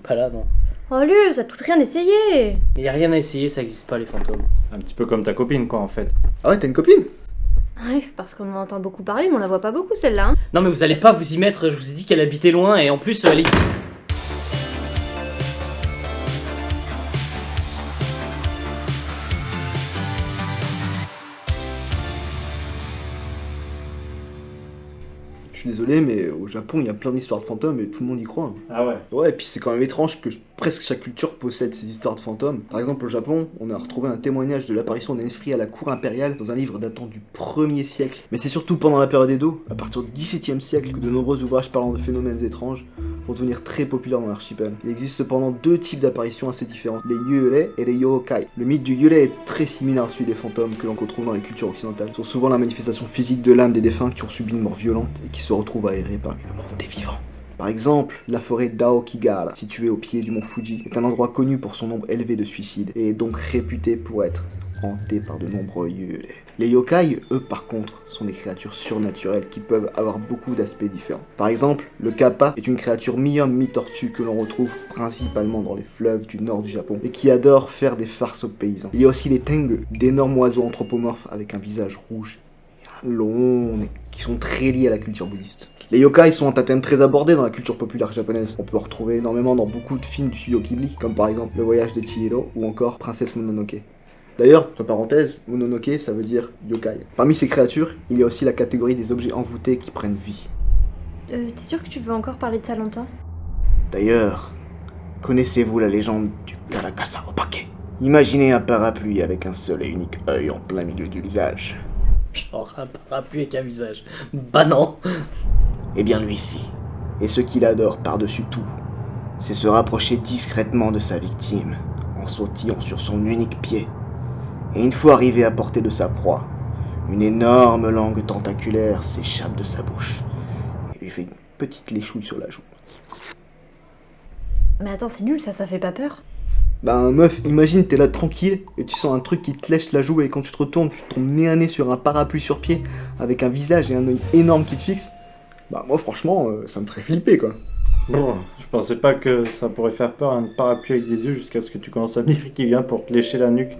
pas là, non. Oh Luz, ça te coûte rien d'essayer. Mais y a rien à essayer, ça existe pas les fantômes. Un petit peu comme ta copine, quoi, en fait. Ah ouais, t'as une copine? Ouais, parce qu'on en entend beaucoup parler, mais on la voit pas beaucoup celle-là. Hein. Non mais vous allez pas vous y mettre, je vous ai dit qu'elle habitait loin et en plus elle est... Je suis désolé, mais au Japon, il y a plein d'histoires de fantômes et tout le monde y croit. Ah ouais. Ouais, et puis c'est quand même étrange que presque chaque culture possède ces histoires de fantômes. Par exemple, au Japon, on a retrouvé un témoignage de l'apparition d'un esprit à la cour impériale dans un livre datant du 1er siècle. Mais c'est surtout pendant la période Edo, à partir du 17e siècle, que de nombreux ouvrages parlant de phénomènes étranges vont devenir très populaires dans l'archipel. Il existe cependant deux types d'apparitions assez différentes, les yurei et les yokai. Le mythe du yurei est très similaire à celui des fantômes que l'on retrouve dans les cultures occidentales. Ce sont souvent la manifestation physique de l'âme des défunts qui ont subi une mort violente et qui se retrouvent aérés parmi le monde des vivants. Par exemple, la forêt d'Aokigahara, située au pied du mont Fuji, est un endroit connu pour son nombre élevé de suicides et est donc réputé pour être hanté par de nombreux yurei. Les yokai, eux par contre, sont des créatures surnaturelles qui peuvent avoir beaucoup d'aspects différents. Par exemple, le kappa est une créature mi-homme mi-tortue que l'on retrouve principalement dans les fleuves du nord du Japon et qui adore faire des farces aux paysans. Il y a aussi les tengu, d'énormes oiseaux anthropomorphes avec un visage rouge et un long nez, qui sont très liés à la culture bouddhiste. Les yokai sont un thème très abordé dans la culture populaire japonaise. On peut en retrouver énormément dans beaucoup de films du studio Ghibli, comme par exemple Le Voyage de Chihiro ou encore Princesse Mononoke. D'ailleurs, entre parenthèses, Mononoke ça veut dire yokai. Parmi ces créatures, il y a aussi la catégorie des objets envoûtés qui prennent vie. T'es sûr que tu veux encore parler de ça longtemps? D'ailleurs, connaissez-vous la légende du Karakasa Opake? Imaginez un parapluie avec un seul et unique œil en plein milieu du visage. Genre un parapluie avec un visage. Bah non. Eh bien lui-ci, et ce qu'il adore par-dessus tout, c'est se rapprocher discrètement de sa victime, en sautillant sur son unique pied. Et une fois arrivé à portée de sa proie, une énorme langue tentaculaire s'échappe de sa bouche et lui fait une petite léchouille sur la joue. Mais attends, c'est nul ça fait pas peur. Bah meuf, imagine t'es là tranquille et tu sens un truc qui te lèche la joue et quand tu te retournes, tu te tombes nez à nez sur un parapluie sur pied avec un visage et un œil énorme qui te fixe. Bah moi franchement, ça me ferait flipper quoi. Bon, je pensais pas que ça pourrait faire peur un parapluie avec des yeux jusqu'à ce que tu commences à me dire qu'il vient pour te lécher la nuque.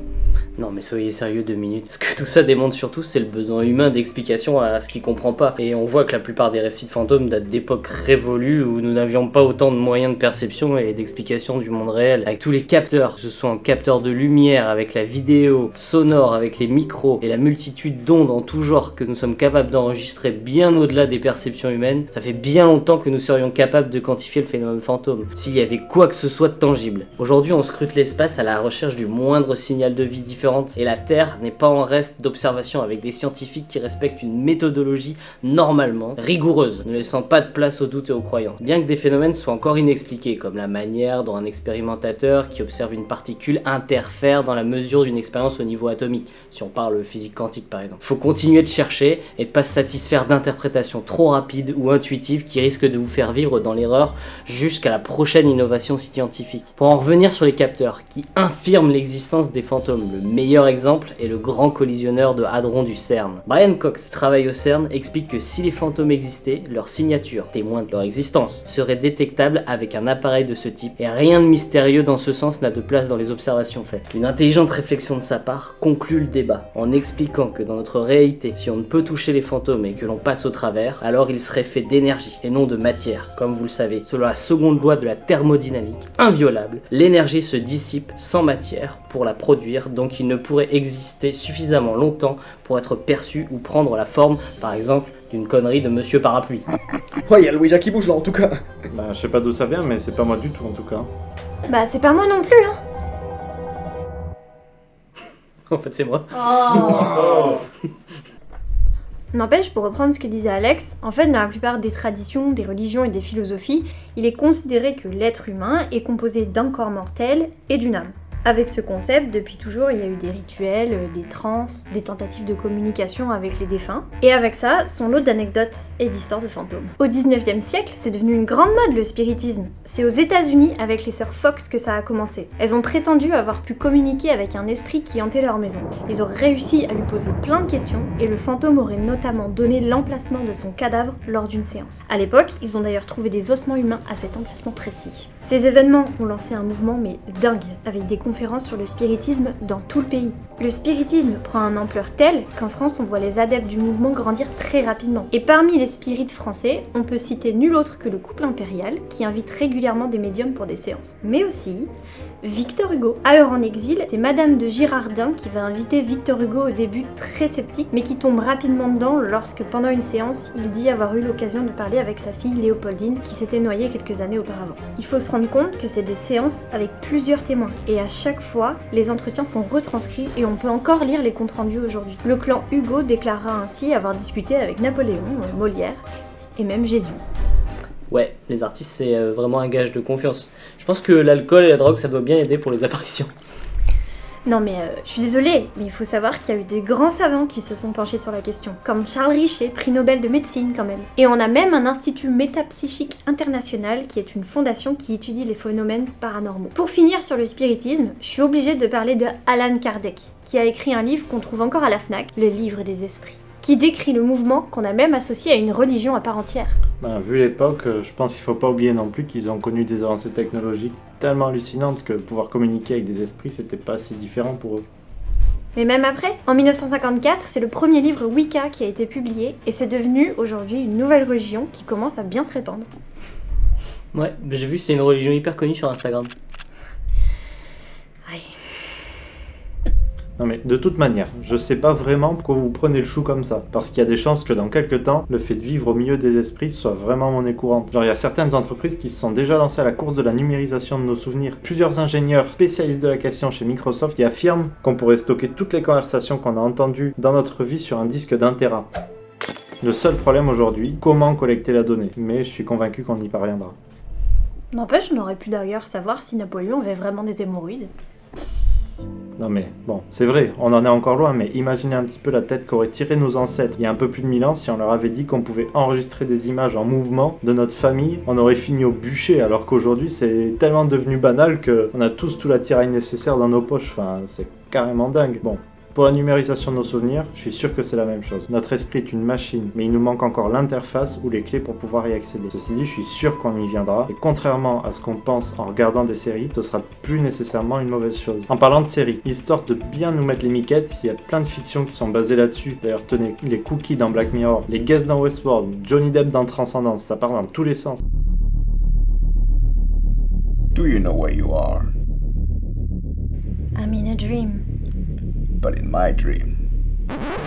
Non mais soyez sérieux 2 minutes. Ce que tout ça démontre surtout, c'est le besoin humain d'explication à ce qu'il comprend pas. Et on voit que la plupart des récits de fantômes datent d'époques révolues où nous n'avions pas autant de moyens de perception et d'explication du monde réel. Avec tous les capteurs, que ce soit un capteur de lumière, avec la vidéo, sonore, avec les micros et la multitude d'ondes en tout genre que nous sommes capables d'enregistrer bien au-delà des perceptions humaines, ça fait bien longtemps que nous serions capables de quantifier le phénomène fantôme, s'il y avait quoi que ce soit de tangible. Aujourd'hui, on scrute l'espace à la recherche du moindre signal de vie différente et la Terre n'est pas en reste d'observation avec des scientifiques qui respectent une méthodologie normalement rigoureuse, ne laissant pas de place aux doutes et aux croyances. Bien que des phénomènes soient encore inexpliqués, comme la manière dont un expérimentateur qui observe une particule interfère dans la mesure d'une expérience au niveau atomique, si on parle physique quantique par exemple. Faut continuer de chercher et de pas se satisfaire d'interprétations trop rapides ou intuitives qui risquent de vous faire vivre dans l'erreur jusqu'à la prochaine innovation scientifique. Pour en revenir sur les capteurs qui infirment l'existence des fantômes, le meilleur exemple est le grand collisionneur de hadrons du CERN. Brian Cox, qui travaille au CERN, explique que si les fantômes existaient, leur signature, témoin de leur existence, serait détectable avec un appareil de ce type, et rien de mystérieux dans ce sens n'a de place dans les observations faites. Une intelligente réflexion de sa part conclut le débat, en expliquant que dans notre réalité, si on ne peut toucher les fantômes et que l'on passe au travers, alors il serait fait d'énergie et non de matière. Comme vous le savez, selon la seconde loi de la thermodynamique, inviolable, l'énergie se dissipe sans matière pour la produire, donc il ne pourrait exister suffisamment longtemps pour être perçu ou prendre la forme, par exemple, d'une connerie de Monsieur Parapluie. Ouais, y'a le Ouija qui bouge là en tout cas. Bah, je sais pas d'où ça vient, mais c'est pas moi du tout en tout cas. Bah c'est pas moi non plus hein. En fait, c'est moi. N'empêche, pour reprendre ce que disait Alex, en fait, dans la plupart des traditions, des religions et des philosophies, il est considéré que l'être humain est composé d'un corps mortel et d'une âme. Avec ce concept, depuis toujours, il y a eu des rituels, des transes, des tentatives de communication avec les défunts, et avec ça, son lot d'anecdotes et d'histoires de fantômes. Au 19e siècle, c'est devenu une grande mode le spiritisme. C'est aux États-Unis, avec les sœurs Fox, que ça a commencé. Elles ont prétendu avoir pu communiquer avec un esprit qui hantait leur maison. Ils ont réussi à lui poser plein de questions, et le fantôme aurait notamment donné l'emplacement de son cadavre lors d'une séance. À l'époque, ils ont d'ailleurs trouvé des ossements humains à cet emplacement précis. Ces événements ont lancé un mouvement mais dingue, avec des conférences sur le spiritisme dans tout le pays. Le spiritisme prend une ampleur telle qu'en France on voit les adeptes du mouvement grandir très rapidement. Et parmi les spirites français, on peut citer nul autre que le couple impérial qui invite régulièrement des médiums pour des séances. Mais aussi Victor Hugo. Alors en exil, c'est Madame de Girardin qui va inviter Victor Hugo au début très sceptique, mais qui tombe rapidement dedans lorsque pendant une séance, il dit avoir eu l'occasion de parler avec sa fille Léopoldine qui s'était noyée quelques années auparavant. Il faut se rendre compte que c'est des séances avec plusieurs témoins, et à chaque fois, les entretiens sont retranscrits et on peut encore lire les comptes rendus aujourd'hui. Le clan Hugo déclarera ainsi avoir discuté avec Napoléon, Molière et même Jésus. Ouais, les artistes, c'est vraiment un gage de confiance. Je pense que l'alcool et la drogue, ça doit bien aider pour les apparitions. Non mais je suis désolée, mais il faut savoir qu'il y a eu des grands savants qui se sont penchés sur la question, comme Charles Richer, prix Nobel de médecine quand même. Et on a même un institut métapsychique international qui est une fondation qui étudie les phénomènes paranormaux. Pour finir sur le spiritisme, je suis obligée de parler de Allan Kardec, qui a écrit un livre qu'on trouve encore à la FNAC, le livre des esprits, qui décrit le mouvement qu'on a même associé à une religion à part entière. Vu l'époque, je pense qu'il faut pas oublier non plus qu'ils ont connu des avancées technologiques tellement hallucinantes que pouvoir communiquer avec des esprits, c'était pas si différent pour eux. Mais même après, en 1954, c'est le premier livre Wicca qui a été publié et c'est devenu aujourd'hui une nouvelle religion qui commence à bien se répandre. Ouais, j'ai vu, c'est une religion hyper connue sur Instagram. Ouais. Non mais de toute manière, je sais pas vraiment pourquoi vous prenez le chou comme ça. Parce qu'il y a des chances que dans quelques temps, le fait de vivre au milieu des esprits soit vraiment monnaie courante. Genre il y a certaines entreprises qui se sont déjà lancées à la course de la numérisation de nos souvenirs. Plusieurs ingénieurs spécialistes de la question chez Microsoft qui affirment qu'on pourrait stocker toutes les conversations qu'on a entendues dans notre vie sur un disque d'1 Tera. Le seul problème aujourd'hui, comment collecter la donnée. Mais je suis convaincu qu'on y parviendra. N'empêche, on aurait pu d'ailleurs savoir si Napoléon avait vraiment des hémorroïdes. Non mais bon, c'est vrai, on en est encore loin, mais imaginez un petit peu la tête qu'auraient tiré nos ancêtres il y a un peu plus de 1000 ans si on leur avait dit qu'on pouvait enregistrer des images en mouvement de notre famille, on aurait fini au bûcher, alors qu'aujourd'hui c'est tellement devenu banal qu'on a tous tout l'attirail nécessaire dans nos poches, enfin c'est carrément dingue. Bon. Pour la numérisation de nos souvenirs, je suis sûr que c'est la même chose. Notre esprit est une machine, mais il nous manque encore l'interface ou les clés pour pouvoir y accéder. Ceci dit, je suis sûr qu'on y viendra, et contrairement à ce qu'on pense en regardant des séries, ce sera plus nécessairement une mauvaise chose. En parlant de séries, histoire de bien nous mettre les miquettes, il y a plein de fictions qui sont basées là-dessus. D'ailleurs, tenez, les cookies dans Black Mirror, les guests dans Westworld, Johnny Depp dans Transcendance, ça part dans tous les sens. Do you know where you are? I'm in a dream. But in my dream.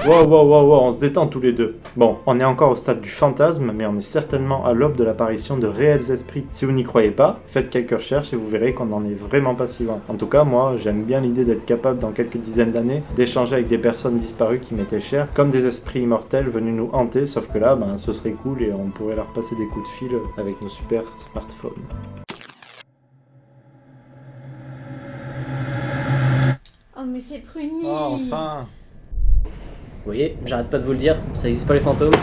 Wow, on se détend tous les deux. Bon, on est encore au stade du fantasme, mais on est certainement à l'aube de l'apparition de réels esprits. Si vous n'y croyez pas, faites quelques recherches et vous verrez qu'on n'en est vraiment pas si loin. En tout cas, moi, j'aime bien l'idée d'être capable, dans quelques dizaines d'années, d'échanger avec des personnes disparues qui m'étaient chères, comme des esprits immortels venus nous hanter, sauf que là, ce serait cool et on pourrait leur passer des coups de fil avec nos super smartphones. Oh mais c'est Pruni. Oh, enfin! Vous voyez, j'arrête pas de vous le dire, ça existe pas les fantômes.